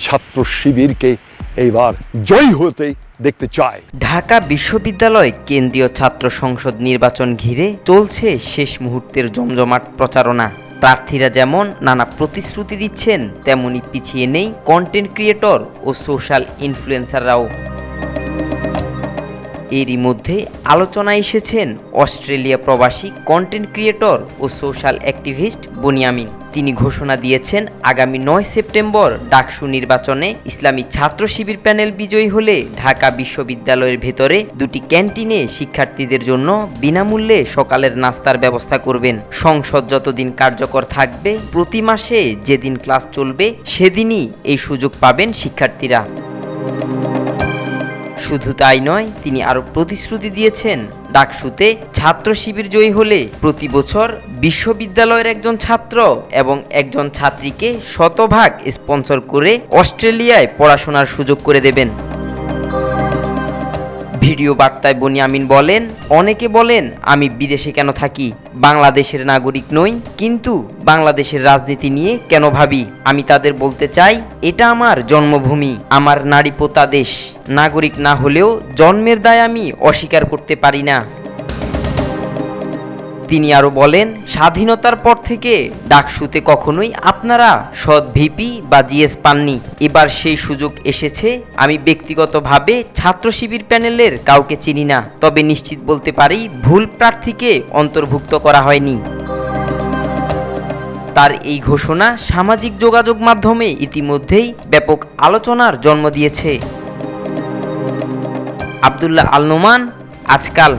ছাত্র শিবিরকে এইবার জয়ী হতে দেখতে চায়। ঢাকা বিশ্ববিদ্যালয় কেন্দ্রীয় ছাত্র সংসদ নির্বাচন ঘিরে চলছে শেষ মুহূর্তের জমজমাট প্রচারণা। প্রার্থীরা যেমন নানা প্রতিশ্রুতি দিচ্ছেন, তেমনি পিছিয়ে নেই কন্টেন্ট ক্রিয়েটর ও সোশ্যাল ইনফ্লুয়েন্সাররাও। এরই মধ্যে আলোচনায় এসেছেন অস্ট্রেলিয়া প্রবাসী কন্টেন্ট ক্রিয়েটর ও সোশ্যাল অ্যাক্টিভিস্ট বনিয়ামিন। তিনি ঘোষণা দিয়েছেন আগামী 9 সেপ্টেম্বর ডাকসু নির্বাচনে ইসলামী ছাত্র শিবির প্যানেল বিজয়ী হলে ঢাকা বিশ্ববিদ্যালয়ের ভেতরে 2টি ক্যান্টিনে শিক্ষার্থীদের জন্য বিনামূল্যে সকালের নাস্তার ব্যবস্থা করবেন। সংসদ যতদিন কার্যকর থাকবে, প্রতি মাসে যেদিন ক্লাস চলবে সেদিনই এই সুযোগ পাবেন শিক্ষার্থীরা। শুধু তাই নয়, তিনি আরও প্রতিশ্রুতি দিয়েছেন ডাকসুতে ছাত্র শিবির জয়ী হলে প্রতি বছর বিশ্ববিদ্যালয়ের একজন ছাত্র এবং একজন ছাত্রীকে শতভাগ স্পন্সর করে অস্ট্রেলিয়ায় পড়াশোনার সুযোগ করে দেবেন। ভিডিও বার্তায় বনিয়ামিন বলেন, অনেকে বলেন আমি বিদেশে কেন থাকি, বাংলাদেশের নাগরিক নই, কিন্তু বাংলাদেশের রাজনীতি নিয়ে কেন ভাবি। আমি তাদের বলতে চাই, এটা আমার জন্মভূমি, আমার নারীপোতা দেশ। নাগরিক না হলেও জন্মের দায় আমি অস্বীকার করতে পারি না। তিনি আরও বলেন, স্বাধীনতার পর থেকে ডাকসুতে কখনোই আপনারা সৎ ভিপি বা জিএস পাননি। এবার সেই সুযোগ এসেছে। আমি ব্যক্তিগতভাবে ছাত্র শিবির প্যানেলের কাউকে চিনি না, তবে নিশ্চিত বলতে পারি ভুল প্রার্থীকে অন্তর্ভুক্ত করা হয়নি। তার এই ঘোষণা সামাজিক যোগাযোগ মাধ্যমে ইতিমধ্যেই ব্যাপক আলোচনার জন্ম দিয়েছে। আব্দুল্লাহ আল নোমান, আজকাল।